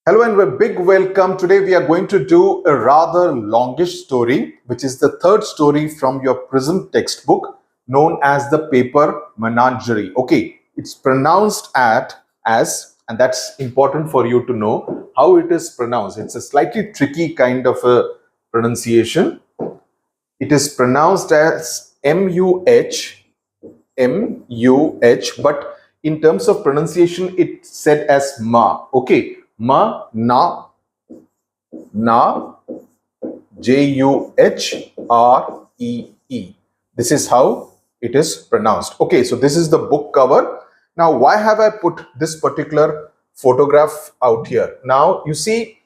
Hello and a big welcome. Today we are going to do a rather longish story, which is the third story from your Prism textbook, known as the paper Menagerie. Okay, it's pronounced as, and that's important for you to know how it is pronounced. It's a slightly tricky kind of a pronunciation. It is pronounced as M-U-H, but in terms of pronunciation, it's said as ma. Okay, ma, na, Juhree. This is how it is pronounced. Okay, so this is the book cover. Now, why have I put this particular photograph out here? Now, you see,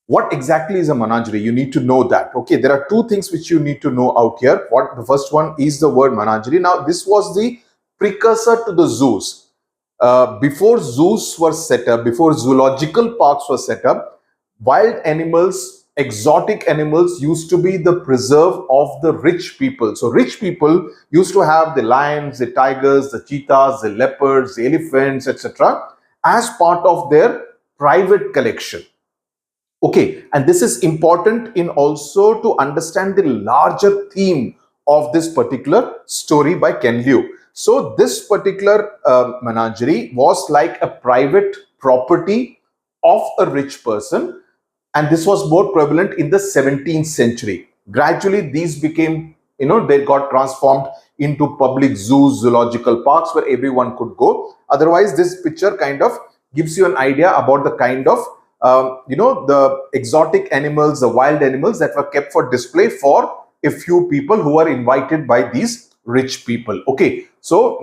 what exactly is a menagerie? You need to know that. Okay, there are two things which you need to know out here. What the first one is the word menagerie. Now, this was the precursor to the zoos. Before zoos were set up, before zoological parks were set up, wild animals, exotic animals used to be the preserve of the rich people. So rich people used to have the lions, the tigers, the cheetahs, the leopards, the elephants, etc. as part of their private collection. Okay, and this is important in also to understand the larger theme of this particular story by Ken Liu. So this particular menagerie was like a private property of a rich person, and this was more prevalent in the 17th century. Gradually, these became, they got transformed into public zoos, zoological parks where everyone could go. Otherwise, this picture kind of gives you an idea about the kind of the exotic animals, the wild animals that were kept for display for a few people who were invited by these rich people. Okay, so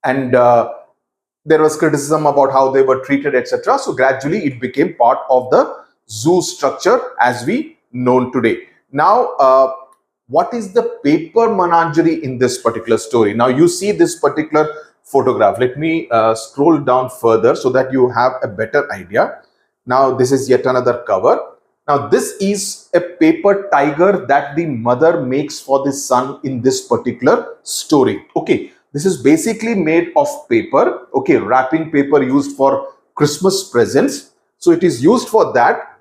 there was criticism about how they were treated, etc. So gradually it became part of the zoo structure as we know today. Now, what is the paper menagerie in this particular story? Now you see this particular photograph. Let me scroll down further so that you have a better idea. Now this is yet another cover. Now this is a paper tiger that the mother makes for the son in this particular story. Okay, this is basically made of paper. Okay, wrapping paper used for Christmas presents. So it is used for that,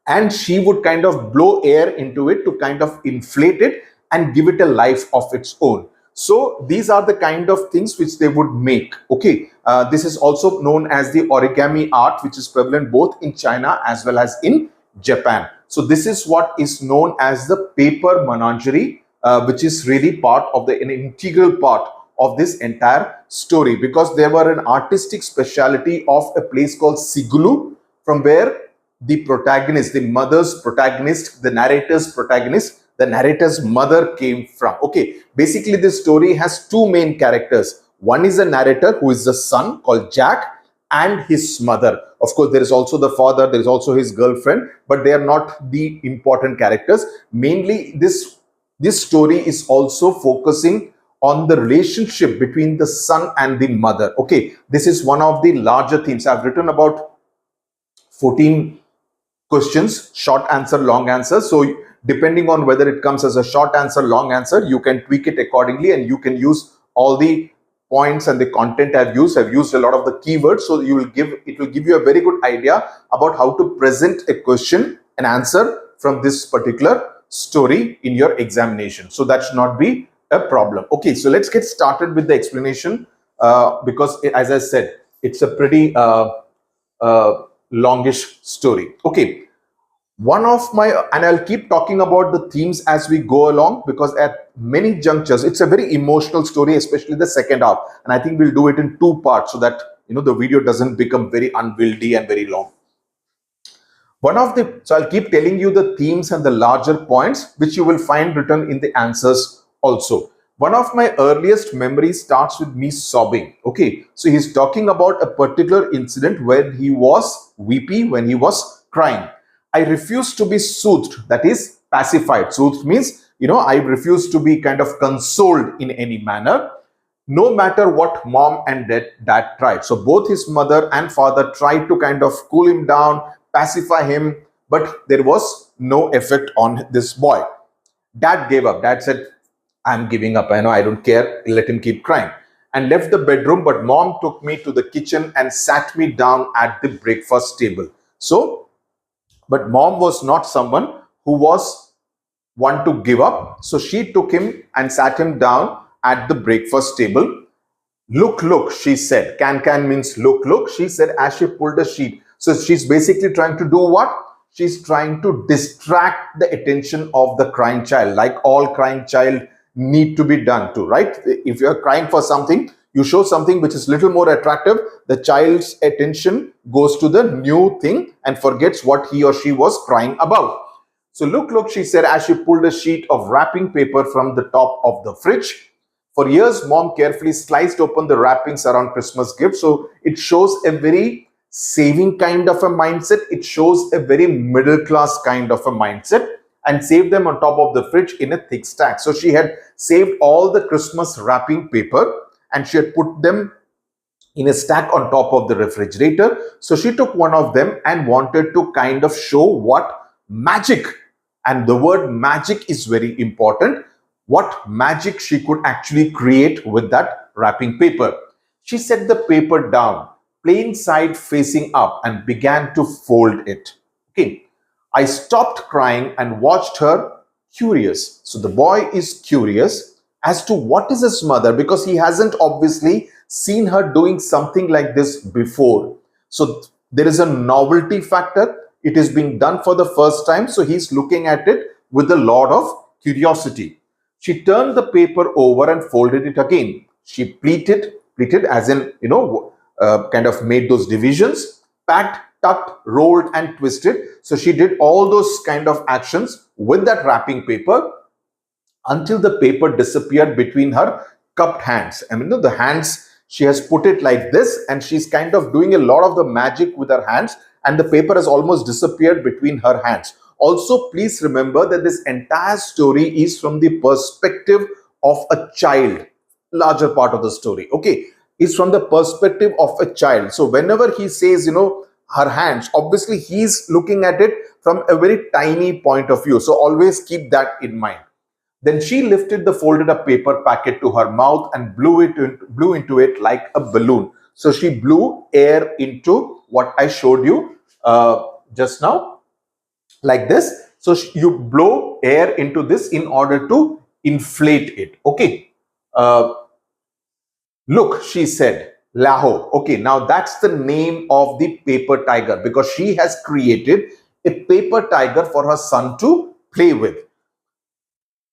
and she would kind of blow air into it to kind of inflate it and give it a life of its own. So these are the kind of things which they would make. Okay, this is also known as the origami art, which is prevalent both in China as well as in Japan. So this is what is known as the paper menagerie, which is really part of an integral part of this entire story, because there were an artistic speciality of a place called Sigulu, from where the protagonist, the mother's protagonist, the narrator's protagonist, the narrator's mother came from. Okay, basically this story has two main characters. One is a narrator who is the son called Jack, and his mother. Of course, there is also the father, there is also his girlfriend, but they are not the important characters. Mainly this story is also focusing on the relationship between the son and the mother. Okay, this is one of the larger themes. I've written about 14 questions, short answer, long answer. So depending on whether it comes as a short answer, long answer, you can tweak it accordingly, and you can use all the points and the content I've used a lot of the keywords, so it will give you a very good idea about how to present a question and answer from this particular story in your examination. So that should not be a problem. Okay, so let's get started with the explanation, because as I said, it's a pretty longish story. Okay, and I'll keep talking about the themes as we go along, because at many junctures, it's a very emotional story, especially the second half. And I think we'll do it in two parts so that, the video doesn't become very unwieldy and very long. So I'll keep telling you the themes and the larger points, which you will find written in the answers also. One of my earliest memories starts with me sobbing. Okay, so he's talking about a particular incident where he was weepy, when he was crying. I refused to be soothed, that is pacified. Soothed means, I refused to be kind of consoled in any manner, no matter what mom and dad tried. So both his mother and father tried to kind of cool him down, pacify him, but there was no effect on this boy. Dad gave up. Dad said, I'm giving up. I know, I don't care. Let him keep crying. and left the bedroom, but mom took me to the kitchen and sat me down at the breakfast table. So, but mom was not someone who was one to give up. So she took him and sat him down at the breakfast table. Look, look, she said. Can means look, look, she said as she pulled a sheet. So she's basically trying to do what? She's trying to distract the attention of the crying child, like all crying child need to be done to, right? If you're crying for something, you show something which is little more attractive, the child's attention goes to the new thing and forgets what he or she was crying about. So look, look, she said as she pulled a sheet of wrapping paper from the top of the fridge. For years, mom carefully sliced open the wrappings around Christmas gifts. So it shows a very saving kind of a mindset. It shows a very middle class kind of a mindset, and saved them on top of the fridge in a thick stack. So she had saved all the Christmas wrapping paper and she had put them in a stack on top of the refrigerator. So she took one of them and wanted to kind of show what magic, and the word magic is very important, what magic she could actually create with that wrapping paper. She set the paper down, plain side facing up, and began to fold it. Okay. I stopped crying and watched her, curious. So the boy is curious as to what is his mother, because he hasn't obviously seen her doing something like this before. So there is a novelty factor. It is being done for the first time. So he's looking at it with a lot of curiosity. She turned the paper over and folded it again. She pleated as in, kind of made those divisions, packed, tucked, rolled and twisted. So she did all those kind of actions with that wrapping paper until the paper disappeared between her cupped hands. I mean, the hands, she has put it like this and she's kind of doing a lot of the magic with her hands, and the paper has almost disappeared between her hands. Also, please remember that this entire story is from the perspective of a child. Larger part of the story, okay, is from the perspective of a child. So whenever he says, her hands, obviously he's looking at it from a very tiny point of view. So always keep that in mind. Then she lifted the folded up paper packet to her mouth and blew into it like a balloon. So she blew air into what I showed you just now, like this. So you blow air into this in order to inflate it. Okay. Look, she said, Laho. Okay, now that's the name of the paper tiger, because she has created a paper tiger for her son to play with.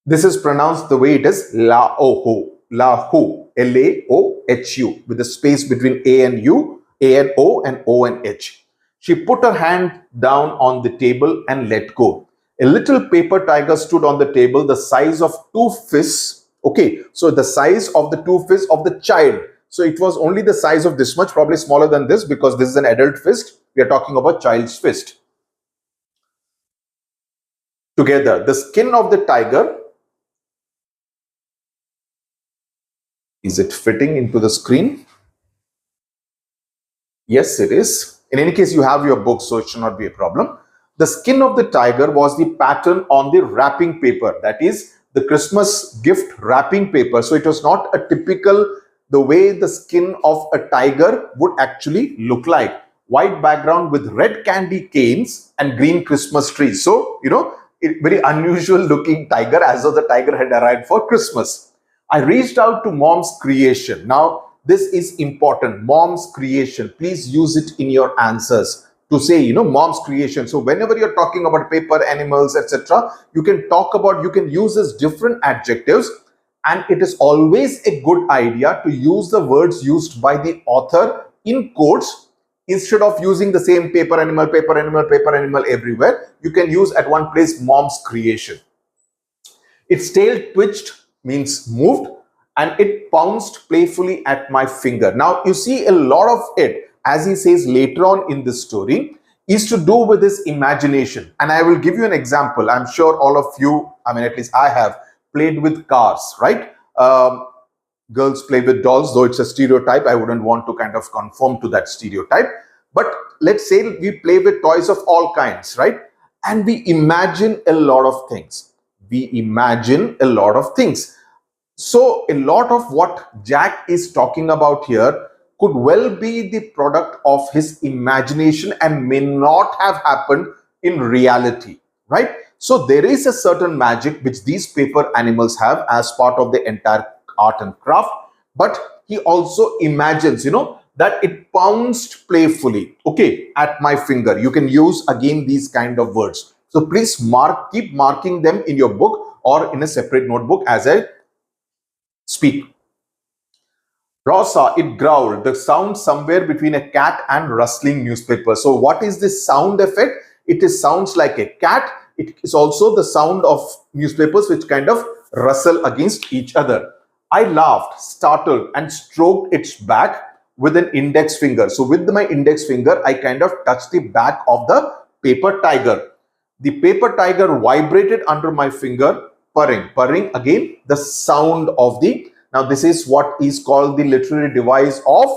This is pronounced the way it is, Laoho, Lahu, Laohu, with a space between A and U, A and O, and O and H. She put her hand down on the table and let go. A little paper tiger stood on the table, the size of two fists. Okay, so the size of the two fists of the child. So it was only the size of this much, probably smaller than this, because this is an adult fist. We are talking about child's fist. Together, the skin of the tiger. Is it fitting into the screen? Yes, it is. In any case, you have your book, so it should not be a problem. The skin of the tiger was the pattern on the wrapping paper. That is the Christmas gift wrapping paper. So it was not a typical, the way the skin of a tiger would actually look like. White background with red candy canes and green Christmas trees. So, very unusual looking tiger, as though the tiger had arrived for Christmas. I reached out to mom's creation. Now, this is important. Mom's creation. Please use it in your answers to say, mom's creation. So whenever you're talking about paper, animals, etc., you can use these different adjectives. And it is always a good idea to use the words used by the author in quotes instead of using the same paper, animal everywhere. You can use at one place mom's creation. Its tail twitched means moved, and it pounced playfully at my finger. Now you see a lot of it, as he says later on in this story, is to do with his imagination. And I will give you an example. I'm sure all of you, at least I have, played with cars, right? Girls play with dolls, though it's a stereotype. I wouldn't want to kind of conform to that stereotype. But let's say we play with toys of all kinds, right? And we imagine a lot of things. So a lot of what Jack is talking about here could well be the product of his imagination and may not have happened in reality, right? So there is a certain magic which these paper animals have as part of the entire art and craft, but he also imagines, that it pounced playfully, okay, at my finger. You can use again these kind of words. So please keep marking them in your book or in a separate notebook as I speak. Rosa, it growled. The sound somewhere between a cat and rustling newspaper. So what is this sound effect? It is sounds like a cat. It is also the sound of newspapers which kind of rustle against each other. I laughed, startled, and stroked its back with an index finger. So with my index finger, I kind of touched the back of the paper tiger. The paper tiger vibrated under my finger, purring. Purring, again, the sound of the. Now, this is what is called the literary device of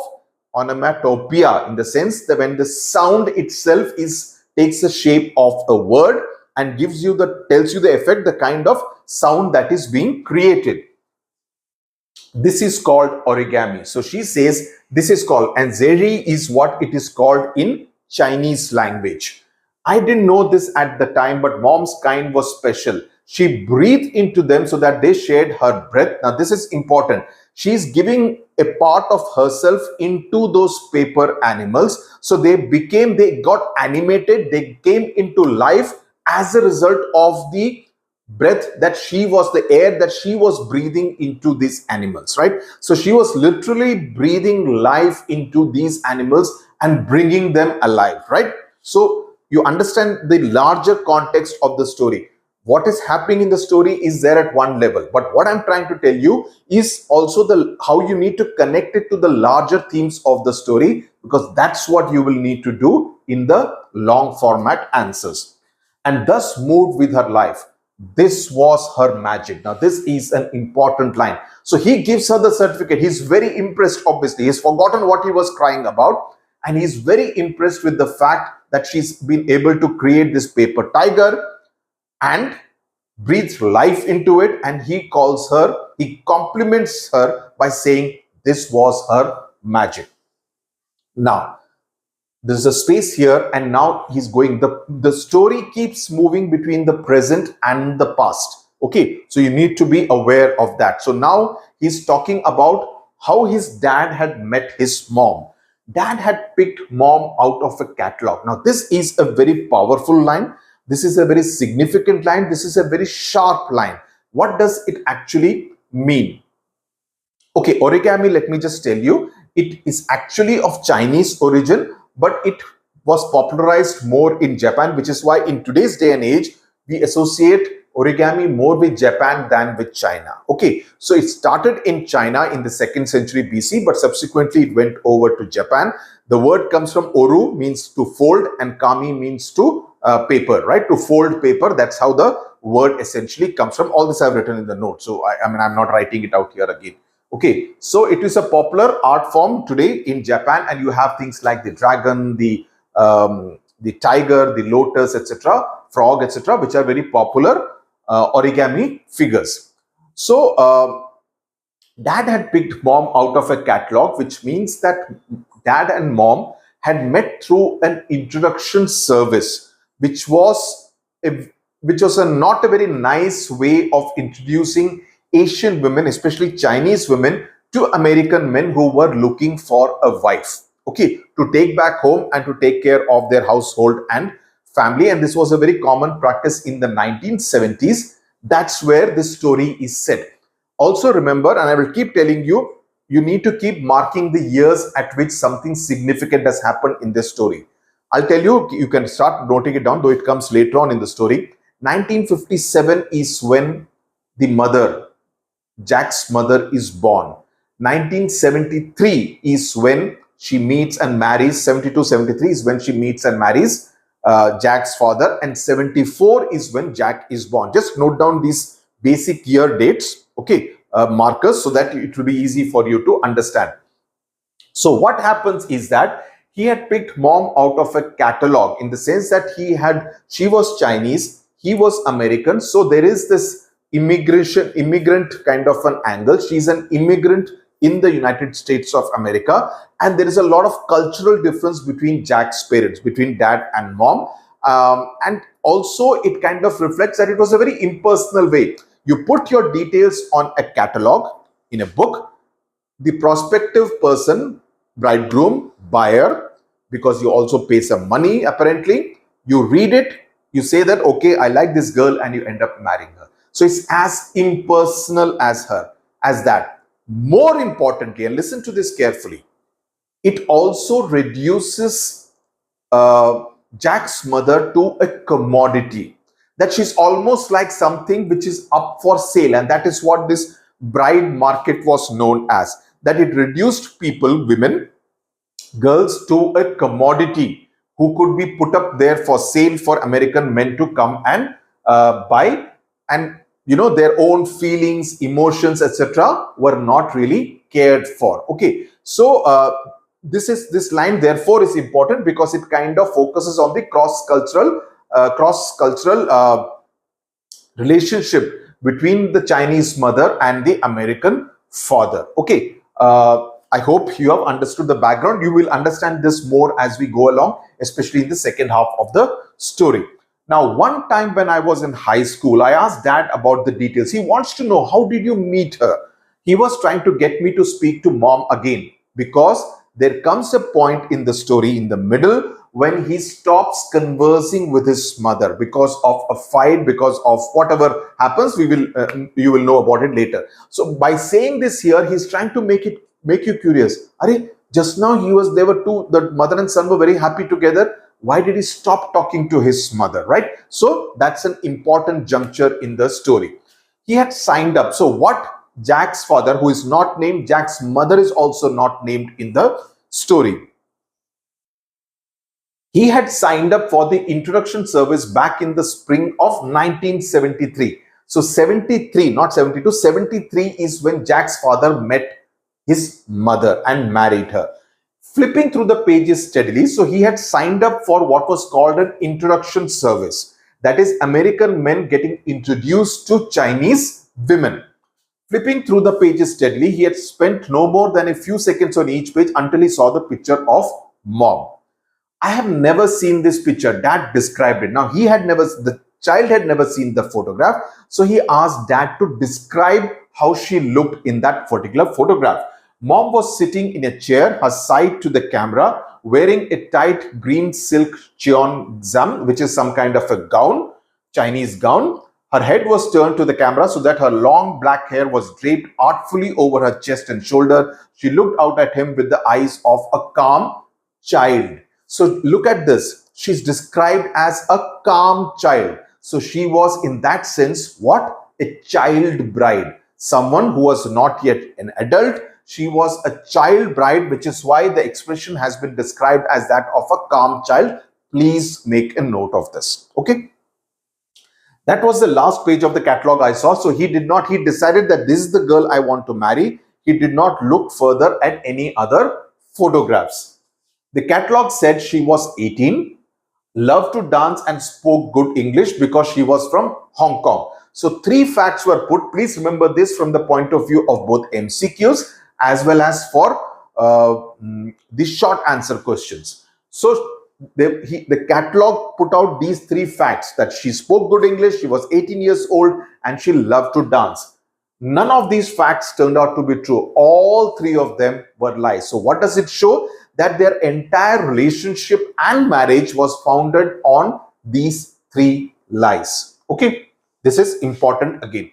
onomatopoeia, in the sense that when the sound itself takes the shape of a word and tells you the effect, the kind of sound that is being created. This is called origami. So she says this is called, and zeri is what it is called in Chinese language. I didn't know this at the time, but mom's kind was special. She breathed into them so that they shared her breath. Now, this is important. She's giving a part of herself into those paper animals. So they got animated, they came into life as a result of the the air that she was breathing into these animals, right? So she was literally breathing life into these animals and bringing them alive, right? So you understand the larger context of the story. What is happening in the story is there at one level, but what I'm trying to tell you is also how you need to connect it to the larger themes of the story, because that's what you will need to do in the long format answers. And thus moved with her life. This was her magic. Now, this is an important line. So he gives her the certificate. He's very impressed, obviously. He's forgotten what he was crying about. And he's very impressed with the fact that she's been able to create this paper tiger and breathes life into it. And he compliments her by saying this was her magic. Now, there's a space here, and now he's going, the story keeps moving between the present and the past. Okay, so you need to be aware of that. So now he's talking about how his dad had met his mom. Dad had picked mom out of a catalog. Now, this is a very powerful line. This is a very significant line. This is a very sharp line. What does it actually mean? Okay, origami, let me just tell you, it is actually of Chinese origin, but it was popularized more in Japan, which is why in today's day and age, we associate origami more with Japan than with China. Okay, so it started in China in the 2nd century BC, but subsequently it went over to Japan. The word comes from oru, means to fold, and kami means to paper, right? To fold paper. That's how the word essentially comes from. All this I've written in the note. So I mean, I'm not writing it out here again. Okay, so it is a popular art form today in Japan, and you have things like the dragon, the tiger, the lotus, etc., frog, etc., which are very popular origami figures. So dad had picked mom out of a catalog, which means that dad and mom had met through an introduction service, which was not a very nice way of introducing Asian women, especially Chinese women, to American men who were looking for a wife, okay, to take back home and to take care of their household and family. And this was a very common practice in the 1970s. That's where this story is set. Also remember, and I will keep telling you, you need to keep marking the years at which something significant has happened in this story. I'll tell you, you can start noting it down, though it comes later on in the story. 1957 is when the mother, Jack's mother, is born. 1973 is when she meets and marries. 72-73 is when she meets and marries Jack's father, and 74 is when Jack is born. Just note down these basic year dates, okay, markers, so that it will be easy for you to understand. So what happens is that he had picked mom out of a catalog, in the sense that she was Chinese, he was American. So there is this immigrant kind of an angle. She's an immigrant in the United States of America, and there is a lot of cultural difference between Jack's parents, between dad and mom. And also it kind of reflects that it was a very impersonal way. You put your details on a catalog in a book. The prospective person, bridegroom, buyer, because you also pay some money apparently, you read it, you say that, okay, I like this girl, and you end up marrying her. So it's as impersonal as that. More importantly, and listen to this carefully, it also reduces Jack's mother to a commodity, that she's almost like something which is up for sale. And that is what this bride market was known as, that it reduced people, women, girls, to a commodity who could be put up there for sale for American men to come and buy. And their own feelings, emotions, etc. were not really cared for. Okay, so this line therefore is important because it kind of focuses on the cross-cultural relationship between the Chinese mother and the American father. Okay, I hope you have understood the background. You will understand this more as we go along, especially in the second half of the story. Now, one time when I was in high school, I asked dad about the details. He wants to know, how did you meet her? He was trying to get me to speak to mom again, because there comes a point in the story in the middle when he stops conversing with his mother because of a fight, because of whatever happens. You will know about it later. So by saying this here, he's trying to make you curious. Arey, just now the mother and son were very happy together. Why did he stop talking to his mother, right? So that's an important juncture in the story. He had signed up. So what Jack's father, who is not named, Jack's mother is also not named in the story. He had signed up for the introduction service back in the spring of 1973. So 73, not 72, 73 is when Jack's father met his mother and married her. Flipping through the pages steadily, so he had signed up for what was called an introduction service. That is, American men getting introduced to Chinese women. Flipping through the pages steadily, he had spent no more than a few seconds on each page until he saw the picture of mom. I have never seen this picture. Dad described it. Now, the child had never seen the photograph. So he asked dad to describe how she looked in that particular photograph. Mom was sitting in a chair, her side to the camera, wearing a tight green silk cheongsam, which is some kind of a gown, Chinese gown. Her head was turned to the camera so that her long black hair was draped artfully over her chest and shoulder. She looked out at him with the eyes of a calm child. So look at this. She's described as a calm child. So she was, in that sense, what? A child bride. Someone who was not yet an adult. She was a child bride, which is why the expression has been described as that of a calm child. Please make a note of this. Okay. That was the last page of the catalog I saw. So he decided that this is the girl I want to marry. He did not look further at any other photographs. The catalog said she was 18, loved to dance and spoke good English because she was from Hong Kong. So 3 facts were put. Please remember this from the point of view of both MCQs as well as for the short answer questions. So the catalog put out these 3 facts: that she spoke good English, she was 18 years old, and she loved to dance. None of these facts turned out to be true. All 3 of them were lies. So what does it show? That their entire relationship and marriage was founded on these 3 lies. Okay, this is important again.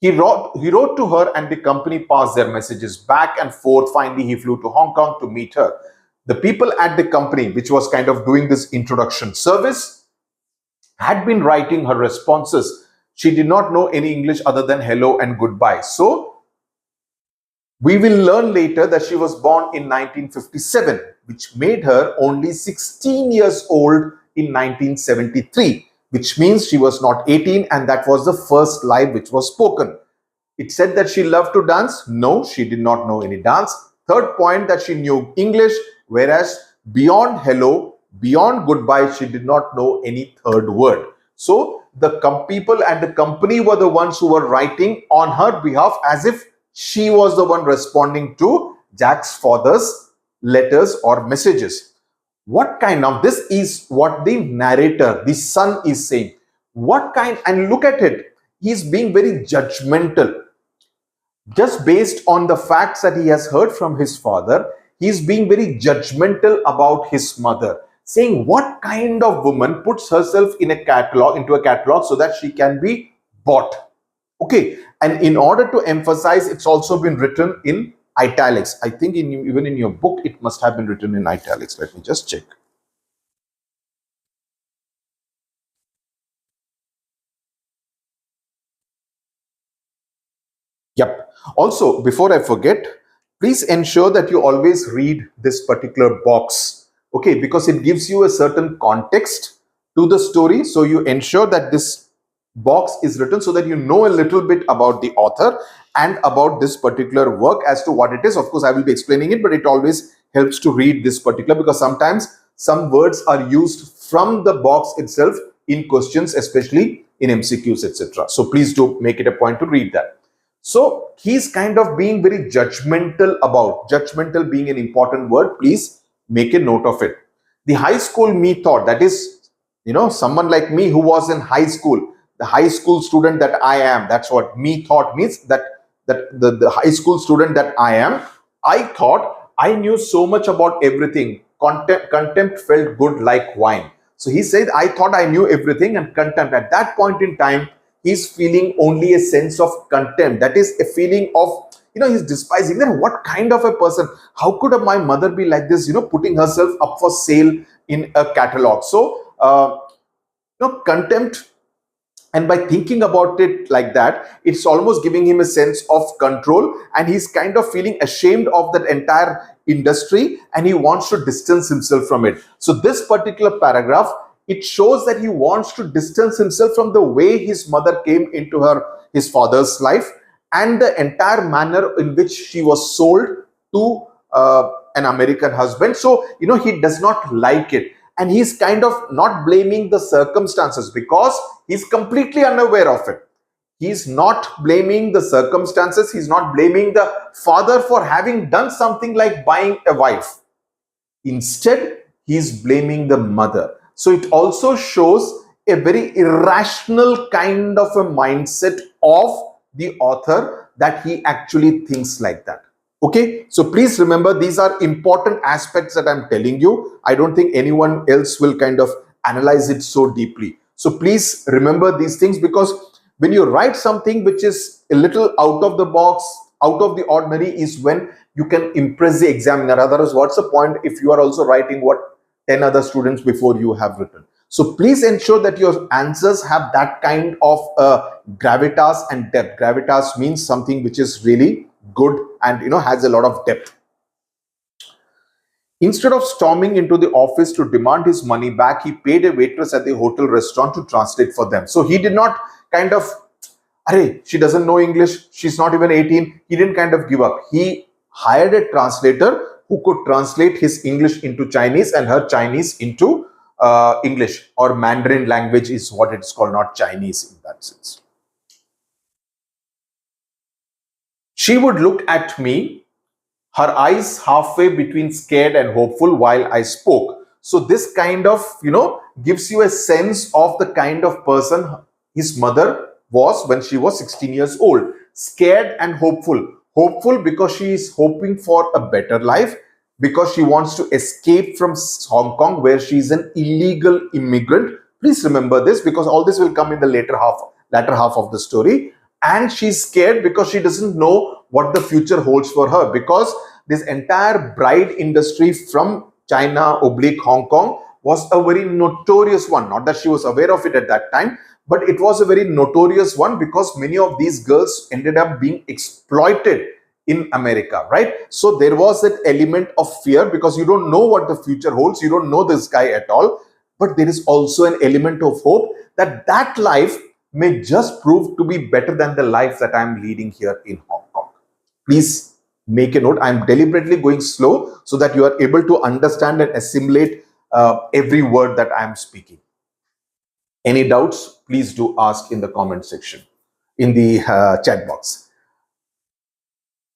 He wrote to her, and the company passed their messages back and forth. Finally, he flew to Hong Kong to meet her. The people at the company, which was kind of doing this introduction service, had been writing her responses. She did not know any English other than hello and goodbye. So we will learn later that she was born in 1957, which made her only 16 years old in 1973, which means she was not 18, and that was the first lie which was spoken. It said that she loved to dance. No, she did not know any dance. Third point, that she knew English, whereas beyond hello, beyond goodbye, she did not know any third word. So the people and the company were the ones who were writing on her behalf, as if she was the one responding to Jack's father's letters or messages. What kind of, this is what the narrator, the son, is saying. What kind, and look at it, he's being very judgmental. Just based on the facts that he has heard from his father, he's being very judgmental about his mother, saying what kind of woman puts herself in a catalog, into a catalog, so that she can be bought. Okay, and in order to emphasize, it's also been written in italics. I think even in your book, it must have been written in italics. Let me just check. Yep. Also, before I forget, please ensure that you always read this particular box. Okay, because it gives you a certain context to the story. So you ensure that this box is written so that you know a little bit about the author and about this particular work as to what it is. Of course, I will be explaining it, but it always helps to read this particular, because sometimes some words are used from the box itself in questions, especially in MCQs, etc. So please do make it a point to read that. So he's kind of being very judgmental about, judgmental being an important word, please make a note of it. The high school me thought, that is, someone like me who was in high school, the high school student that I am, that's what me thought means, that the high school student that I am, I thought I knew so much about everything. Contempt felt good like wine. So he said, I thought I knew everything, and contempt, at that point in time, he's feeling only a sense of contempt. That is a feeling of, he's despising. Then what kind of a person? How could my mother be like this, putting herself up for sale in a catalog? So, contempt. And by thinking about it like that, it's almost giving him a sense of control, and he's kind of feeling ashamed of that entire industry, and he wants to distance himself from it. So this particular paragraph, it shows that he wants to distance himself from the way his mother came into his father's life, and the entire manner in which she was sold to an American husband. So, he does not like it. And he's kind of not blaming the circumstances, because he's completely unaware of it. He's not blaming the circumstances. He's not blaming the father for having done something like buying a wife. Instead, he's blaming the mother. So it also shows a very irrational kind of a mindset of the author, that he actually thinks like that. Okay, so please remember, these are important aspects that I'm telling you. I don't think anyone else will kind of analyze it so deeply. So please remember these things, because when you write something which is a little out of the box, out of the ordinary, is when you can impress the examiner. Otherwise, what's the point if you are also writing what 10 other students before you have written? So please ensure that your answers have that kind of gravitas and depth. Gravitas means something which is really good and has a lot of depth. Instead of storming into the office to demand his money back, he paid a waitress at the hotel restaurant to translate for them. So he did not kind of, she doesn't know English, she's not even 18. He didn't kind of give up. He hired a translator who could translate his English into Chinese and her Chinese into English, or Mandarin language is what it's called, not Chinese in that sense. She would look at me, her eyes halfway between scared and hopeful while I spoke. So this kind of, gives you a sense of the kind of person his mother was when she was 16 years old. Scared and hopeful. Hopeful because she is hoping for a better life, because she wants to escape from Hong Kong, where she is an illegal immigrant. Please remember this, because all this will come in the latter half of the story. And she's scared because she doesn't know what the future holds for her, because this entire bride industry from China / Hong Kong was a very notorious one. Not that she was aware of it at that time, but it was a very notorious one, because many of these girls ended up being exploited in America, right? So there was that element of fear, because you don't know what the future holds. You don't know this guy at all. But there is also an element of hope that that life may just prove to be better than the life that I'm leading here in Hong Kong. Please make a note. I'm deliberately going slow so that you are able to understand and assimilate every word that I'm speaking. Any doubts, please do ask in the comment section, in the chat box.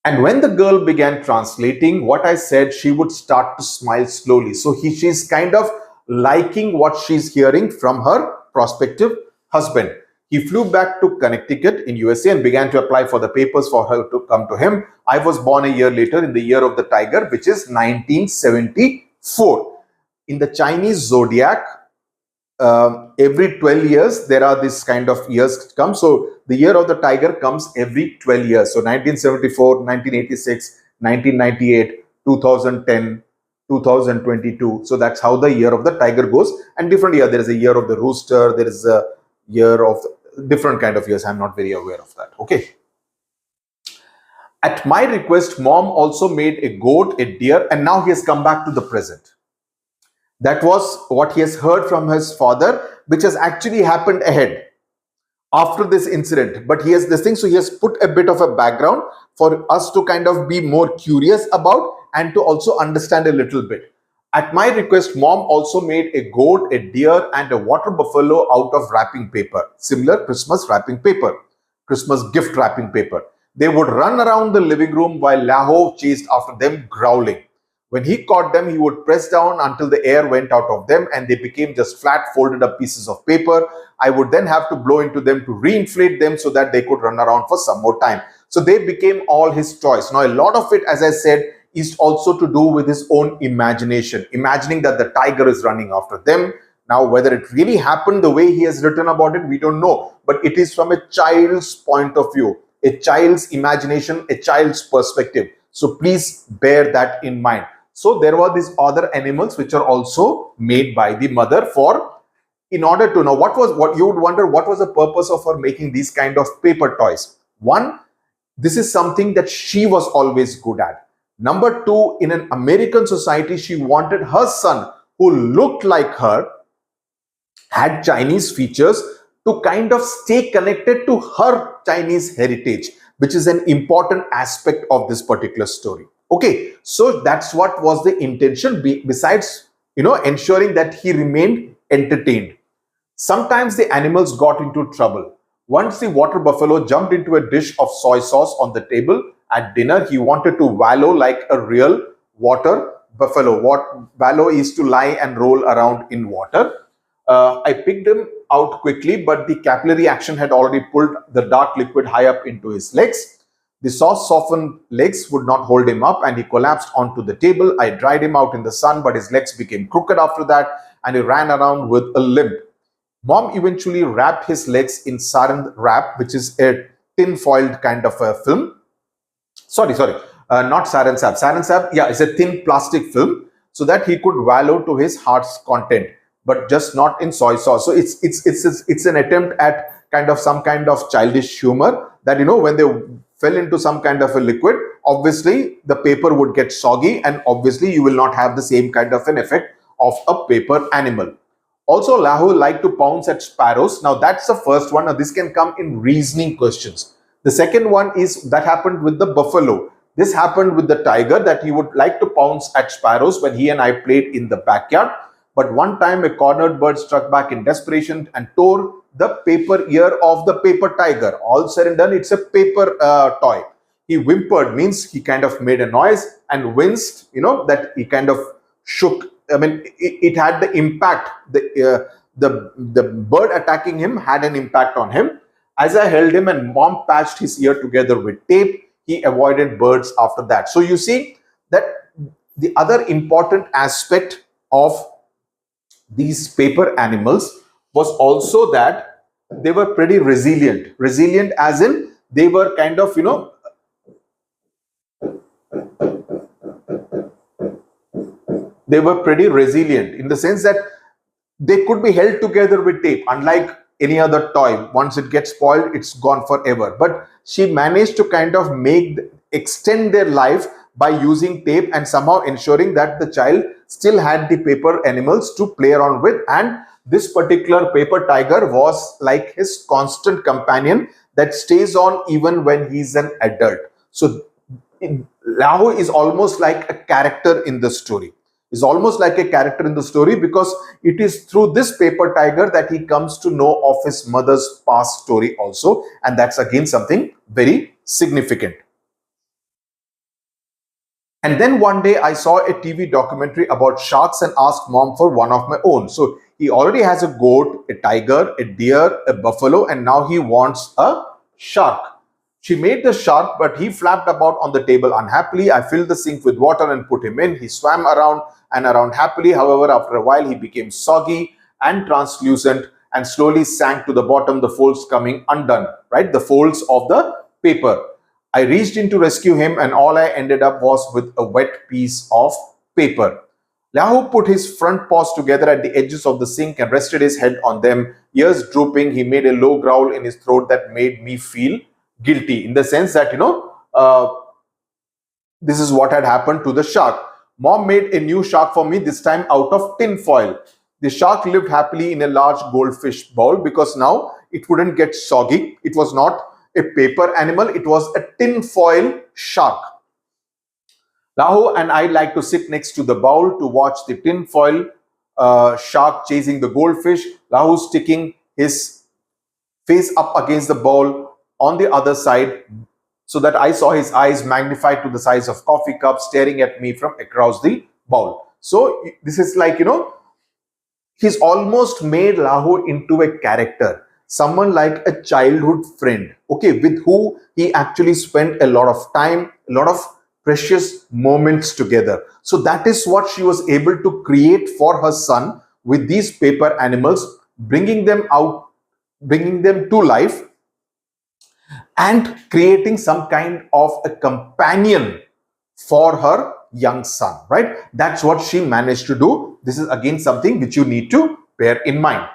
And when the girl began translating what I said, she would start to smile slowly. So she's kind of liking what she's hearing from her prospective husband. He flew back to Connecticut in USA and began to apply for the papers for her to come to him. I was born a year later in the year of the tiger, which is 1974. In the Chinese zodiac, every 12 years there are this kind of years come. So the year of the tiger comes every 12 years. So 1974, 1986, 1998, 2010, 2022. So that's how the year of the tiger goes. And different year, there is a year of the rooster, there is a year of different kind of years. I'm not very aware of that. Okay. At my request, mom also made a goat, a deer, and now he has come back to the present. That was what he has heard from his father, which has actually happened ahead after this incident. But he has this thing, so he has put a bit of a background for us to kind of be more curious about and to also understand a little bit. At my request, mom also made a goat, a deer, and a water buffalo out of wrapping paper, similar Christmas wrapping paper, Christmas gift wrapping paper. They would run around the living room while Laho chased after them, growling. When he caught them, he would press down until the air went out of them and they became just flat, folded up pieces of paper. I would then have to blow into them to reinflate them so that they could run around for some more time. So they became all his toys. Now, a lot of it, as I said, is also to do with his own imagination, imagining that the tiger is running after them. Now, whether it really happened the way he has written about it, we don't know. But it is from a child's point of view, a child's imagination, a child's perspective. So please bear that in mind. So there were these other animals which are also made by the mother for, in order to know what you would wonder, what was the purpose of her making these kind of paper toys. One, this is something that she was always good at. Number two, in an American society, she wanted her son, who looked like her, had Chinese features, to kind of stay connected to her Chinese heritage, which is an important aspect of this particular story. Okay, so that's what was the intention, besides, ensuring that he remained entertained. Sometimes the animals got into trouble. Once the water buffalo jumped into a dish of soy sauce on the table at dinner. He wanted to wallow like a real water buffalo. What wallow is to lie and roll around in water. I picked him out quickly, but the capillary action had already pulled the dark liquid high up into his legs. The sauce softened legs would not hold him up and he collapsed onto the table. I dried him out in the sun, but his legs became crooked after that and he ran around with a limp. Mom eventually wrapped his legs in saran wrap, which is a tin-foiled kind of a film. Not saran wrap. Saran wrap, yeah, it's a thin plastic film so that he could wallow to his heart's content, but just not in soy sauce. So it's an attempt at kind of some kind of childish humor that, when they fell into some kind of a liquid, obviously the paper would get soggy and obviously you will not have the same kind of an effect of a paper animal. Also, Lahu liked to pounce at sparrows. Now that's the first one. Now this can come in reasoning questions. The second one is that happened with the buffalo. This happened with the tiger, that he would like to pounce at sparrows when he and I played in the backyard. But one time a cornered bird struck back in desperation and tore the paper ear of the paper tiger. All said and done, it's a paper toy. He whimpered, means he kind of made a noise, and winced, that he kind of shook. I mean, it had the impact. The bird attacking him had an impact on him. As I held him and mom patched his ear together with tape, he avoided birds after that. So you see that the other important aspect of these paper animals was also that they were pretty resilient. Resilient as in they were kind of, they were pretty resilient in the sense that they could be held together with tape, unlike any other toy. Once it gets spoiled, it's gone forever. But she managed to kind of extend their life by using tape and somehow ensuring that the child still had the paper animals to play around with. And this particular paper tiger was like his constant companion that stays on even when he's an adult. So Lahu is almost like a character in the story. is almost like a character in the story, because it is through this paper tiger that he comes to know of his mother's past story also, and that's again something very significant. And then one day I saw a TV documentary about sharks and asked mom for one of my own. So he already has a goat, a tiger, a deer, a buffalo, and now he wants a shark. She made the shark, but he flapped about on the table unhappily. I filled the sink with water and put him in. He swam around and around happily. However, after a while, he became soggy and translucent and slowly sank to the bottom, the folds coming undone, right? The folds of the paper. I reached in to rescue him, and all I ended up was with a wet piece of paper. Lahu put his front paws together at the edges of the sink and rested his head on them. Ears drooping, he made a low growl in his throat that made me feel guilty, in the sense that, this is what had happened to the shark. Mom made a new shark for me, this time out of tin foil. The shark lived happily in a large goldfish bowl because now it wouldn't get soggy. It was not a paper animal, it was a tin foil shark. Lahu and I like to sit next to the bowl to watch the tin foil shark chasing the goldfish. Lahu sticking his face up against the bowl on the other side, so that I saw his eyes magnified to the size of coffee cups staring at me from across the bowl. So this is like, he's almost made Lahu into a character. Someone like a childhood friend, okay, with who he actually spent a lot of time, a lot of precious moments together. So that is what she was able to create for her son with these paper animals, bringing them out, bringing them to life, and creating some kind of a companion for her young son, right? That's what she managed to do. This is again something which you need to bear in mind.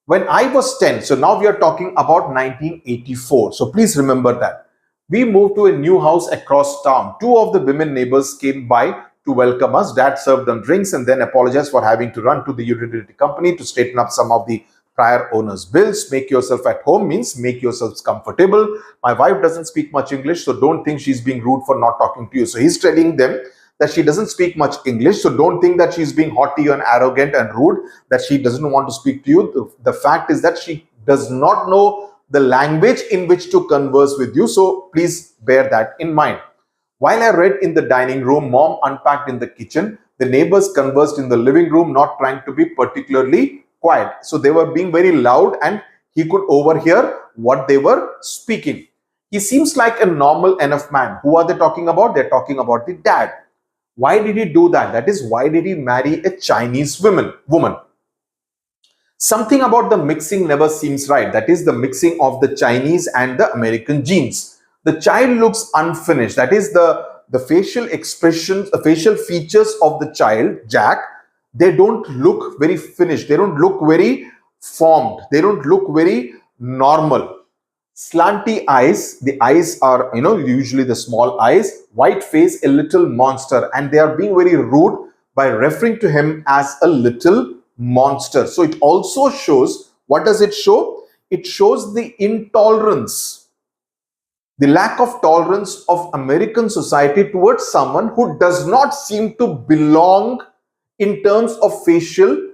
When I was 10, so now we are talking about 1984. So please remember that. We moved to a new house across town. Two of the women neighbors came by to welcome us. Dad served them drinks and then apologized for having to run to the utility company to straighten up some of the prior owner's bills. Make yourself at home means make yourselves comfortable. My wife doesn't speak much English, so don't think she's being rude for not talking to you. So he's telling them that she doesn't speak much English, so don't think that she's being haughty and arrogant and rude, that she doesn't want to speak to you. The fact is that she does not know the language in which to converse with you, so please bear that in mind. While I read in the dining room, mom unpacked in the kitchen. The neighbors conversed in the living room, not trying to be particularly quiet. So they were being very loud and he could overhear what they were speaking. He seems like a normal enough man. Who are they talking about? They're talking about the dad. Why did he do that? That is, why did he marry a Chinese woman? Something about the mixing never seems right. That is the mixing of the Chinese and the American genes. The child looks unfinished. That is the facial expressions, the facial features of the child, Jack. They don't look very finished. They don't look very formed. They don't look very normal. Slanty eyes, the eyes are, usually the small eyes, white face, a little monster, and they are being very rude by referring to him as a little monster. So it also shows, what does it show? It shows the intolerance, the lack of tolerance of American society towards someone who does not seem to belong in terms of facial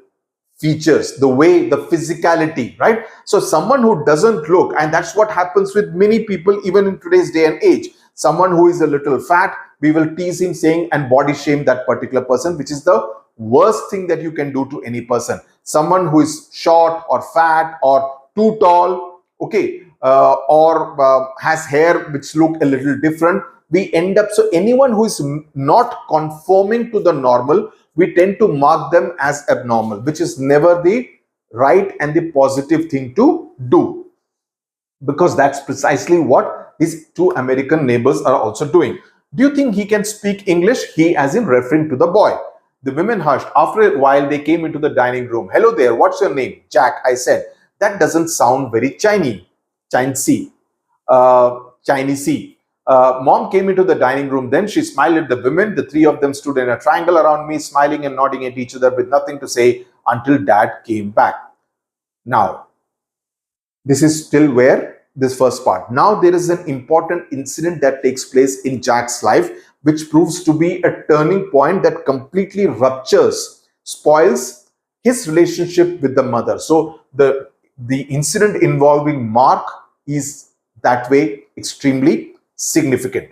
features, the way, the physicality, right? So someone who doesn't look, and that's what happens with many people even in today's day and age. Someone who is a little fat, we will tease him saying and body shame that particular person, which is the worst thing that you can do to any person. Someone who is short or fat or too tall, okay, or has hair which look a little different, we end up, so anyone who is not conforming to the normal, we tend to mark them as abnormal, which is never the right and the positive thing to do, because that's precisely what his two American neighbors are also doing. Do you think he can speak English? He, as in referring to the boy. The women hushed. After a while, they came into the dining room. Hello there, what's your name? Jack, I said. That doesn't sound very Chinese. Chinese. Mom came into the dining room. Then she smiled at the women. The three of them stood in a triangle around me, smiling and nodding at each other with nothing to say until Dad came back. Now, this is still where this first part. Now there is an important incident that takes place in Jack's life, which proves to be a turning point that completely spoils his relationship with the mother. So the incident involving Mark is that way extremely significant.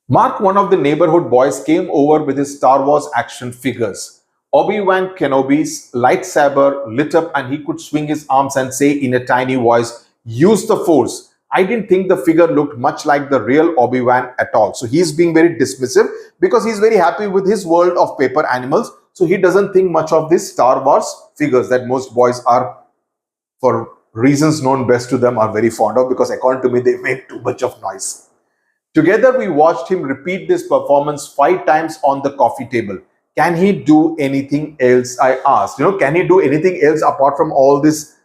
Mark, one of the neighborhood boys, came over with his Star Wars action figures. Obi-Wan Kenobi's lightsaber lit up and he could swing his arms and say in a tiny voice, "Use the Force." I didn't think the figure looked much like the real Obi-Wan at all. So he's being very dismissive because he's very happy with his world of paper animals. So he doesn't think much of these Star Wars figures that most boys are, for reasons known best to them, are very fond of, because according to me, they make too much of noise. Together, we watched him repeat this performance 5 times on the coffee table. Can he do anything else? I asked. Can he do anything else apart from all this,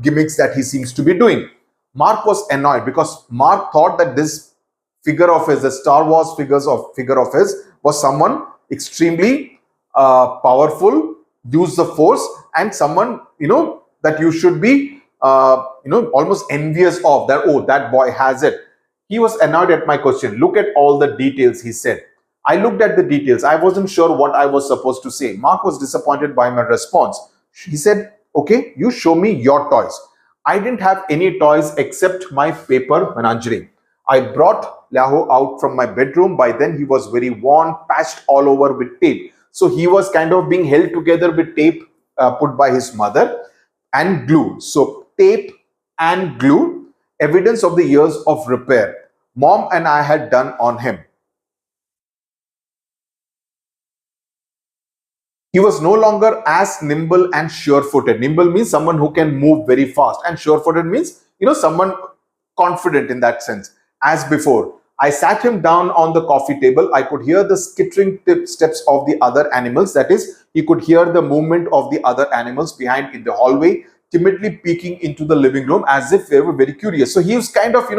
gimmicks that he seems to be doing? Mark was annoyed because Mark thought that this figure of his, the Star Wars figure of his, was someone extremely powerful, use the Force, and someone that you should be almost envious of. That, oh, that boy has it. He was annoyed at my question. Look at all the details, he said. I looked at the details. I wasn't sure what I was supposed to say. Mark was disappointed by my response. He said, "Okay, you show me your toys." I didn't have any toys except my paper menagerie. I brought Lahu out from my bedroom. By then, he was very worn, patched all over with tape. So he was kind of being held together with tape put by his mother and glue. So tape and glue, evidence of the years of repair Mom and I had done on him. He was no longer as nimble and sure-footed. Nimble means someone who can move very fast, and sure-footed means, someone confident in that sense, as before. I sat him down on the coffee table. I could hear the skittering steps of the other animals. That is, he could hear the movement of the other animals behind in the hallway, timidly peeking into the living room as if they were very curious. So he was kind of,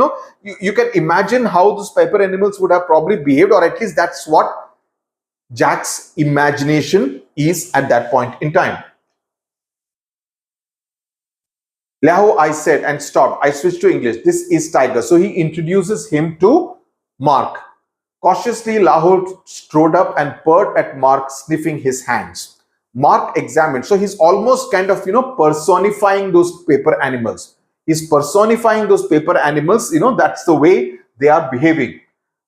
you can imagine how those paper animals would have probably behaved, or at least that's what Jack's imagination is at that point in time. Lahu, I said, and stopped. I switched to English. This is Tiger. So he introduces him to Mark. Cautiously, Lahu strode up and purred at Mark, sniffing his hands. Mark examined. So he's almost kind of, personifying those paper animals. He's personifying those paper animals. That's the way they are behaving.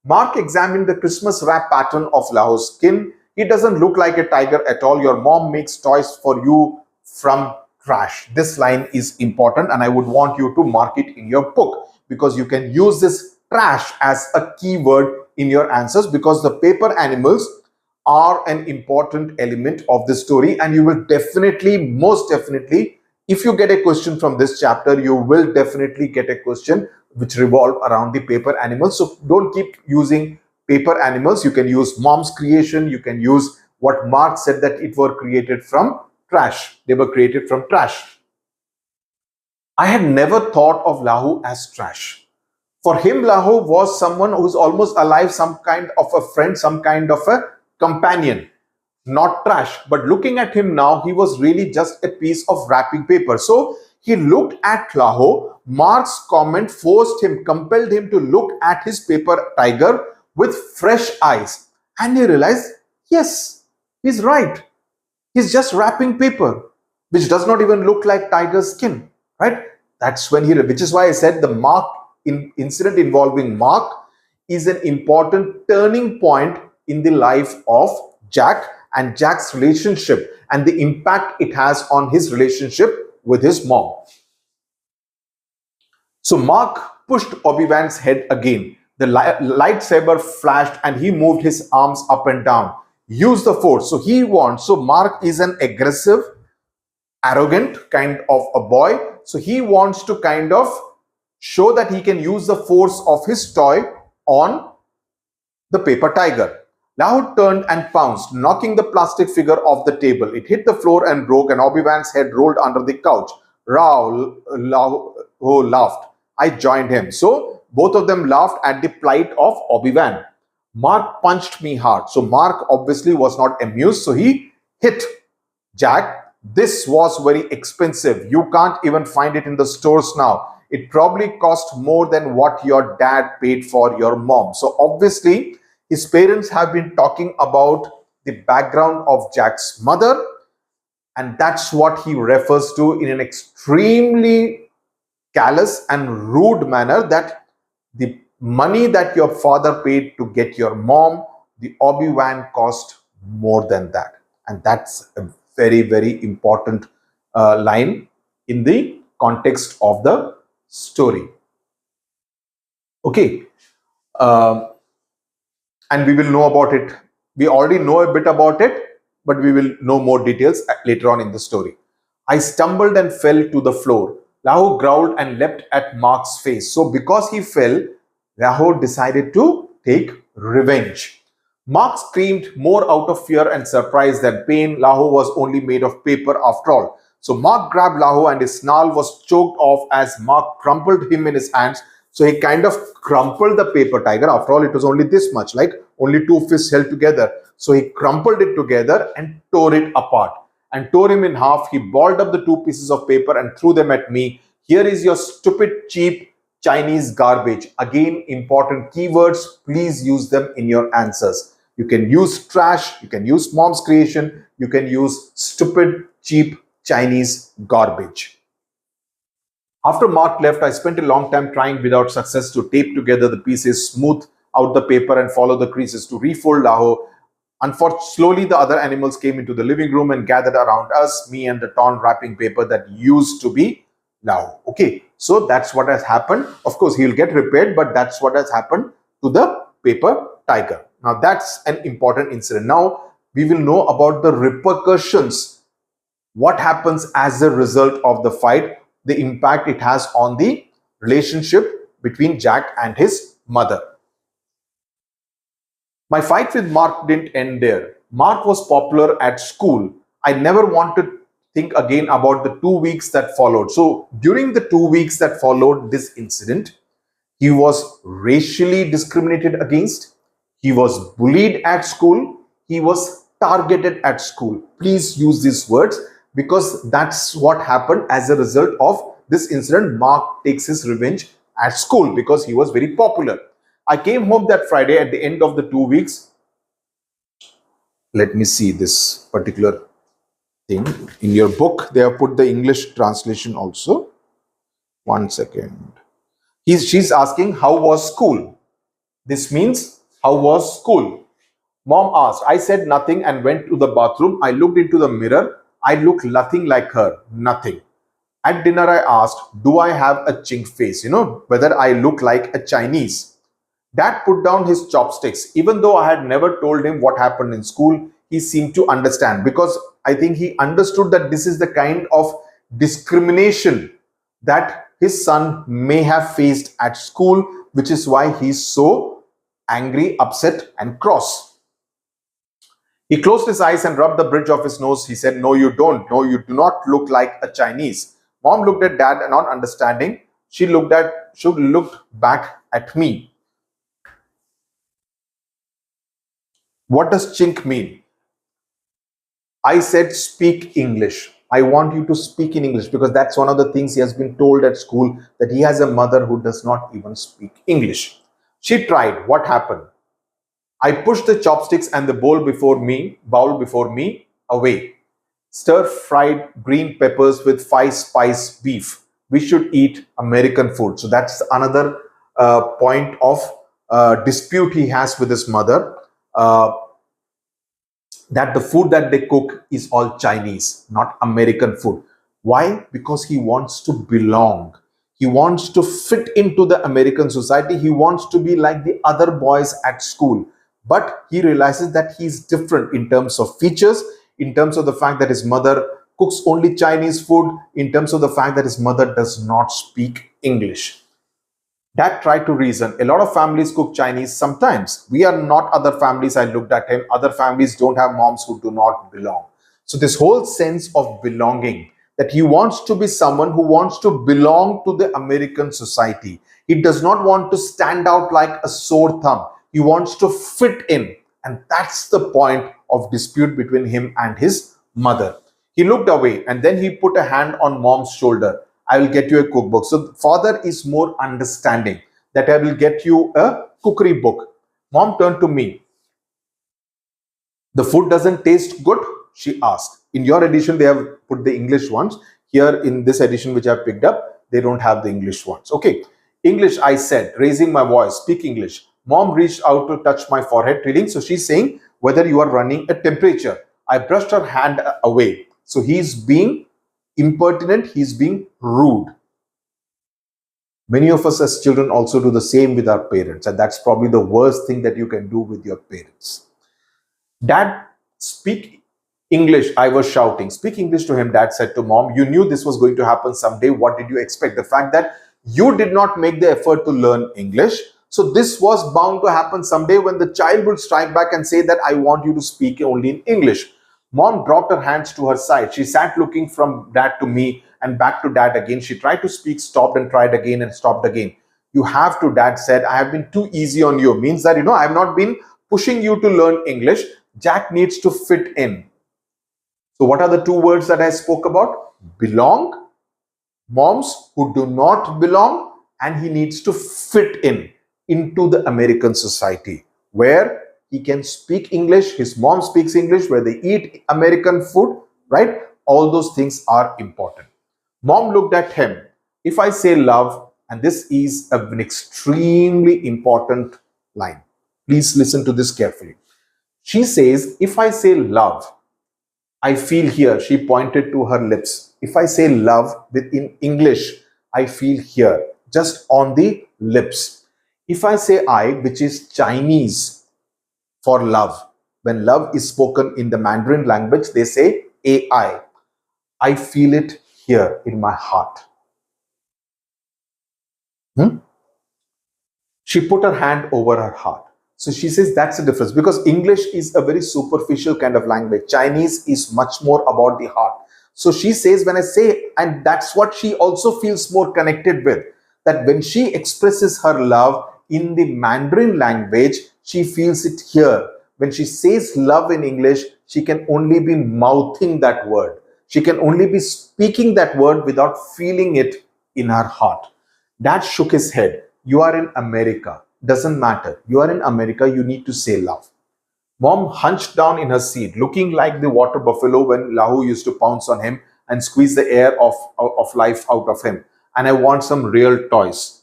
Mark examined the Christmas wrap pattern of Lahu's skin. He doesn't look like a tiger at all. Your mom makes toys for you from trash. This line is important, and I would want you to mark it in your book, because you can use this trash as a keyword in your answers, because the paper animals are an important element of the story, and you will definitely, most definitely, if you get a question from this chapter, you will definitely get a question which revolve around the paper animals. So don't keep using paper animals. You can use mom's creation. You can use what Mark said, that it were created from trash. They were created from trash. I had never thought of Lahu as trash. For him, Lahu was someone who's almost alive, some kind of a friend, some kind of a companion, not trash. But looking at him now, he was really just a piece of wrapping paper. So he looked at Lahu. Mark's comment compelled him to look at his paper tiger with fresh eyes. And he realized, yes, he's right. He's just wrapping paper, which does not even look like tiger's skin, right? That's when which is why I said the incident involving Mark is an important turning point in the life of Jack and Jack's relationship and the impact it has on his relationship with his mom. So Mark pushed Obi-Wan's head again. The lightsaber flashed and he moved his arms up and down. Use the Force. So Mark is an aggressive, arrogant kind of a boy. So he wants to kind of show that he can use the force of his toy on the paper tiger. Lahu turned and pounced, knocking the plastic figure off the table. It hit the floor and broke, and Obi-Wan's head rolled under the couch. Lahu laughed. I joined him. So both of them laughed at the plight of Obi-Wan. Mark punched me hard. So Mark obviously was not amused. So he hit Jack. This was very expensive. You can't even find it in the stores now. It probably cost more than what your dad paid for your mom. So obviously, his parents have been talking about the background of Jack's mother, and that's what he refers to in an extremely callous and rude manner, that the money that your father paid to get your mom, the Obi-Wan cost more than that. And that's a very, very important line in the context of the story. Okay. Um, and we will know about it. We already know a bit about it, but we will know more details later on in the story. I stumbled and fell to the floor. Lahu growled and leapt at Mark's face. So because he fell, Lahu decided to take revenge. Mark screamed more out of fear and surprise than pain. Lahu was only made of paper after all. So Mark grabbed Lahu and his snarl was choked off as Mark crumpled him in his hands. So he kind of crumpled the paper tiger. After all, it was only this much, like only two fists held together. So he crumpled it together and tore it apart and tore him in half. He balled up the two pieces of paper and threw them at me. Here is your stupid, cheap Chinese garbage. Again, important keywords. Please use them in your answers. You can use trash, you can use mom's creation, you can use stupid, cheap Chinese garbage. After Mark left, I spent a long time trying without success to tape together the pieces, smooth out the paper and follow the creases to refold Lahu. Unfortunately, slowly the other animals came into the living room and gathered around us, me and the torn wrapping paper that used to be Lahu. Okay, so that's what has happened. Of course, he'll get repaired, but that's what has happened to the paper tiger. Now, that's an important incident. Now, we will know about the repercussions. What happens as a result of the fight, the impact it has on the relationship between Jack and his mother. My fight with Mark didn't end there. Mark was popular at school. I never wanted to think again about the 2 weeks that followed. So, during the 2 weeks that followed this incident, he was racially discriminated against. He was bullied at school. He was targeted at school. Please use these words because that's what happened as a result of this incident. Mark takes his revenge at school because he was very popular. I came home that Friday at the end of the 2 weeks. Let me see this particular thing. In your book, they have put the English translation also. 1 second. She's asking, how was school? This means, how was school? Mom asked. I said nothing and went to the bathroom. I looked into the mirror. I looked nothing like her. Nothing. At dinner, I asked, do I have a chink face? You know, whether I look like a Chinese. Dad put down his chopsticks. Even though I had never told him what happened in school, he seemed to understand because I think he understood that this is the kind of discrimination that his son may have faced at school, which is why he's so angry, upset, and cross. He closed his eyes and rubbed the bridge of his nose. He said, no, you don't. No, you do not look like a Chinese. Mom looked at Dad and not understanding. She looked back at me. What does chink mean? I said, speak English. I want you to speak in English because that's one of the things he has been told at school, that he has a mother who does not even speak English. She tried. What happened? I pushed the chopsticks and the bowl before me away. Stir-fried green peppers with 5-spice beef. We should eat American food. So that's another point of dispute he has with his mother. That the food that they cook is all Chinese, not American food. Why? Because he wants to belong. He wants to fit into the American society. He wants to be like the other boys at school. But he realizes that he's different in terms of features, in terms of the fact that his mother cooks only Chinese food, in terms of the fact that his mother does not speak English. Dad tried to reason. A lot of families cook Chinese sometimes. We are not other families. I looked at him. Other families don't have moms who do not belong. So this whole sense of belonging, that he wants to be someone who wants to belong to the American society. He does not want to stand out like a sore thumb. He wants to fit in. And that's the point of dispute between him and his mother. He looked away and then he put a hand on Mom's shoulder. I will get you a cookbook. So father is more understanding, that I will get you a cookery book. Mom turned to me. The food doesn't taste good? She asked. In your edition, they have put the English ones. Here in this edition, which I've picked up, they don't have the English ones. Okay. English, I said, raising my voice, speak English. Mom reached out to touch my forehead, reading. So she's saying whether you are running a temperature. I brushed her hand away. So he's being impertinent, he's being rude. Many of us as children also do the same with our parents, and that's probably the worst thing that you can do with your parents. Dad, speak English, I was shouting. Speak English to him, Dad said to Mom. You knew this was going to happen someday. What did you expect? The fact that you did not make the effort to learn English. So this was bound to happen someday when the child would strike back and say that I want you to speak only in English. Mom dropped her hands to her side. She sat looking from Dad to me and back to Dad again. She tried to speak, stopped and tried again and stopped again. You have to, Dad said. I have been too easy on you. Means that, I have not been pushing you to learn English. Jack needs to fit in. So what are the two words that I spoke about? Belong, moms who do not belong, and he needs to fit in into the American society where he can speak English, his mom speaks English, where they eat American food, right? All those things are important. Mom looked at him. If I say love, and this is an extremely important line. Please listen to this carefully. She says, if I say love, I feel here. She pointed to her lips. If I say love in English, I feel here, just on the lips. If I say I, which is Chinese for love, when love is spoken in the Mandarin language, they say AI. I feel it here in my heart. She put her hand over her heart. So she says that's the difference, because English is a very superficial kind of language. Chinese is much more about the heart. So she says, when I say, and that's what she also feels more connected with, that when she expresses her love in the Mandarin language, she feels it here. When she says love in English, she can only be mouthing that word. She can only be speaking that word without feeling it in her heart. Dad shook his head. You are in America. Doesn't matter. You are in America. You need to say love. Mom hunched down in her seat, looking like the water buffalo when Lahu used to pounce on him and squeeze the air of life out of him. And I want some real toys.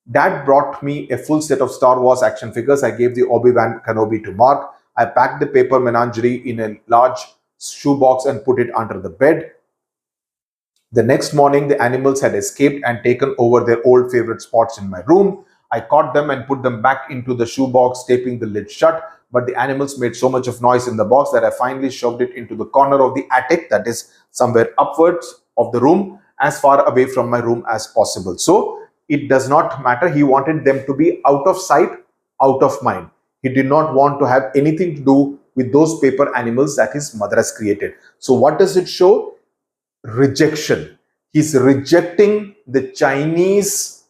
Dad brought me a full set of Star Wars action figures. I gave the Obi-Wan Kenobi to Mark. I packed the paper menagerie in a large shoebox and put it under the bed. The next morning, the animals had escaped and taken over their old favorite spots in my room. I caught them and put them back into the shoebox, taping the lid shut. But the animals made so much of noise in the box that I finally shoved it into the corner of the attic, that is somewhere upwards of the room, as far away from my room as possible. So it does not matter. He wanted them to be out of sight, out of mind. He did not want to have anything to do with those paper animals that his mother has created. So what does it show? Rejection. He's rejecting the Chinese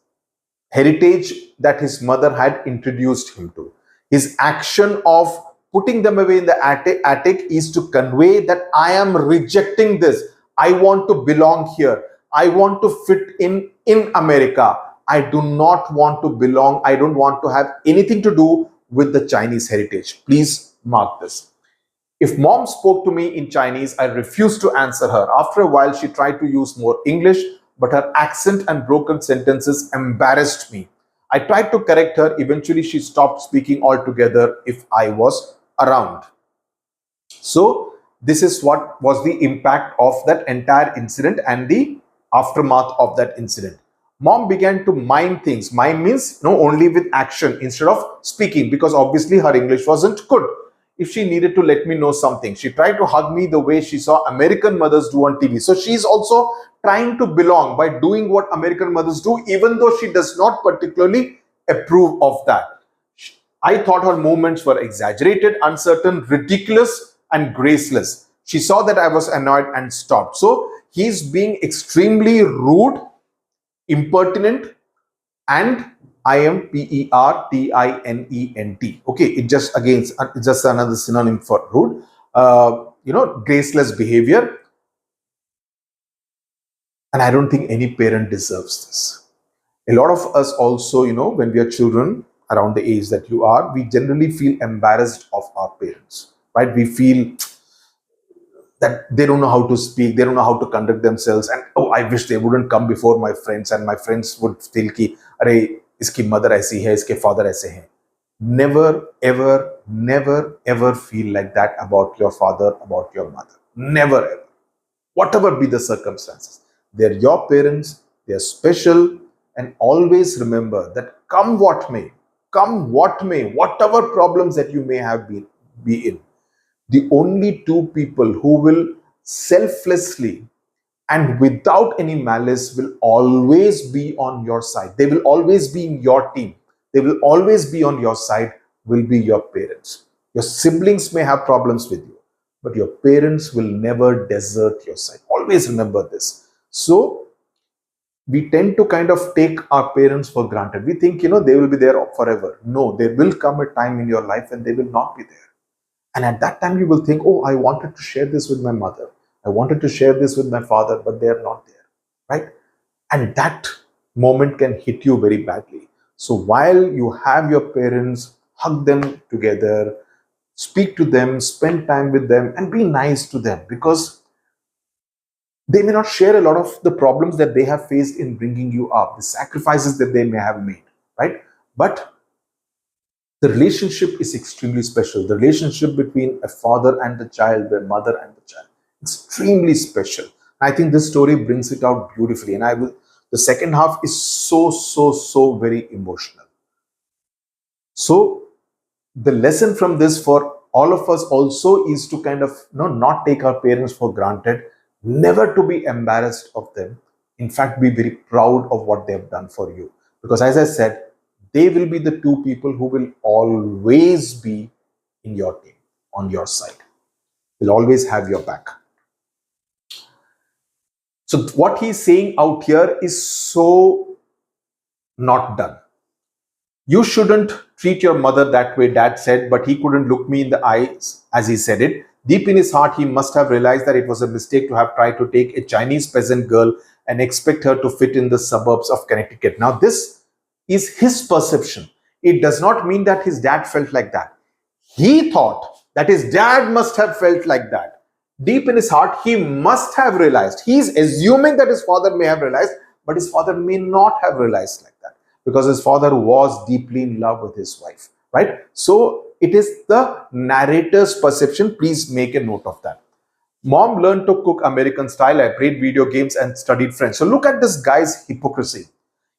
heritage that his mother had introduced him to. His action of putting them away in the attic is to convey that I am rejecting this. I want to belong here. I want to fit in America. I do not want to belong. I don't want to have anything to do with the Chinese heritage. Please mark this. If mom spoke to me in Chinese, I refused to answer her. After a while, she tried to use more English, but her accent and broken sentences embarrassed me. I tried to correct her. Eventually, she stopped speaking altogether if I was around. So, this is what was the impact of that entire incident and the aftermath of that incident. Mom began to mime things. Mime means only with action instead of speaking, because obviously her English wasn't good. If she needed to let me know something, she tried to hug me the way she saw American mothers do on TV. So she's also trying to belong by doing what American mothers do, even though she does not particularly approve of that. I thought her movements were exaggerated, uncertain, ridiculous, and graceless. She saw that I was annoyed and stopped. So he's being extremely rude, impertinent, and impertinent. Okay, it just again, it's just another synonym for rude. Graceless behavior. And I don't think any parent deserves this. A lot of us also, when we are children around the age that you are, we generally feel embarrassed of our parents, right? We feel that they don't know how to speak, they don't know how to conduct themselves, and oh, I wish they wouldn't come before my friends, and my friends would feel ki, "Arey, iski mother aisi hai, iske father aise hain." Never, ever, never, ever feel like that about your father, about your mother. Never, ever. Whatever be the circumstances, they're your parents, they're special, and always remember that come what may, whatever problems that you may have be in, the only two people who will selflessly and without any malice will always be on your side. They will always be in your team. They will always be on your side, will be your parents. Your siblings may have problems with you, but your parents will never desert your side. Always remember this. So, we tend to kind of take our parents for granted. We think, they will be there forever. No, there will come a time in your life when they will not be there. And at that time, you will think, oh, I wanted to share this with my mother. I wanted to share this with my father, but they are not there, right? And that moment can hit you very badly. So while you have your parents, hug them together, speak to them, spend time with them, and be nice to them, because they may not share a lot of the problems that they have faced in bringing you up, the sacrifices that they may have made, right? But the relationship is extremely special. The relationship between a father and the child, the mother and the child, extremely special. I think this story brings it out beautifully. And the second half is so, so, so very emotional. So the lesson from this for all of us also is to kind of not take our parents for granted, never to be embarrassed of them. In fact, be very proud of what they have done for you. Because as I said, they will be the two people who will always be in your team, on your side. Will always have your back. So what he's saying out here is so not done. You shouldn't treat your mother that way, Dad said, but he couldn't look me in the eyes as he said it. Deep in his heart, he must have realized that it was a mistake to have tried to take a Chinese peasant girl and expect her to fit in the suburbs of Connecticut. Now, this is his perception. It does not mean that his dad felt like that. He thought that his dad must have felt like that. Deep in his heart, he must have realized. He's assuming that his father may have realized, but his father may not have realized like that, because his father was deeply in love with his wife, right? So it is the narrator's perception. Please make a note of that. Mom learned to cook American style. I played video games and studied French. So look at this guy's hypocrisy.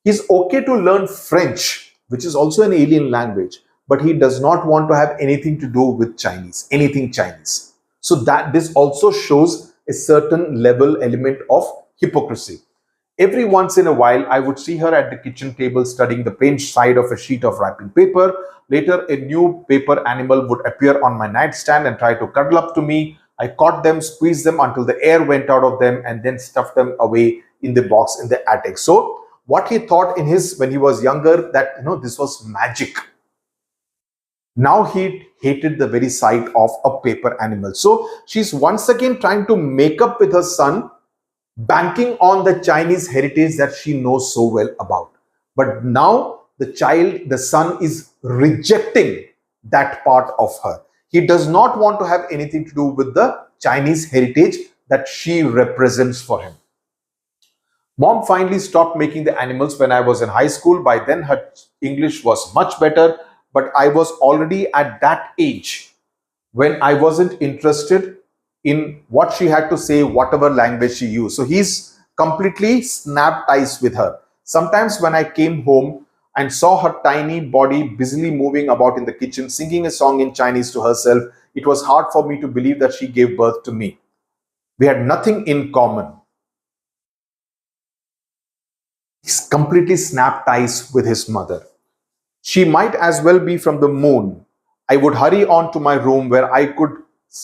He's okay to learn French, which is also an alien language, but he does not want to have anything to do with Chinese, anything Chinese. So that this also shows a certain level element of hypocrisy. Every once in a while, I would see her at the kitchen table studying the paint side of a sheet of wrapping paper. Later, a new paper animal would appear on my nightstand and try to cuddle up to me. I caught them, squeezed them until the air went out of them, and then stuffed them away in the box in the attic. So what he thought when he was younger, that this was magic. Now he hated the very sight of a paper animal. So she's once again trying to make up with her son, banking on the Chinese heritage that she knows so well about. But now the son is rejecting that part of her. He does not want to have anything to do with the Chinese heritage that she represents for him. Mom finally stopped making the animals when I was in high school. By then, her English was much better, but I was already at that age when I wasn't interested in what she had to say, whatever language she used. So he's completely snapped ties with her. Sometimes when I came home and saw her tiny body busily moving about in the kitchen, singing a song in Chinese to herself, it was hard for me to believe that she gave birth to me. We had nothing in common. He's completely snapped ties with his mother. She might as well be from the moon. I would hurry on to my room where I could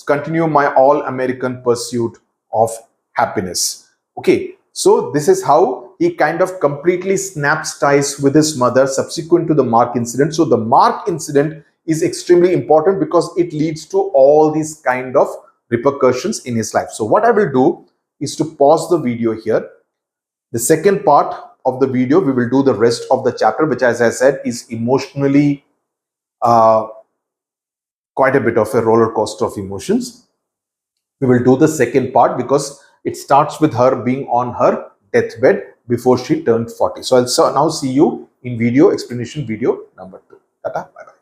continue my all-American pursuit of happiness. Okay, so this is how he kind of completely snaps ties with his mother subsequent to the Mark incident. So the Mark incident is extremely important because it leads to all these kind of repercussions in his life. So what I will do is to pause the video here, The second part of the video, we will do the rest of the chapter, which, as I said, is emotionally quite a bit of a roller coaster of emotions. We will do the second part because it starts with her being on her deathbed before she turned 40. So I'll now see you in video explanation video number 2. Tata, bye bye.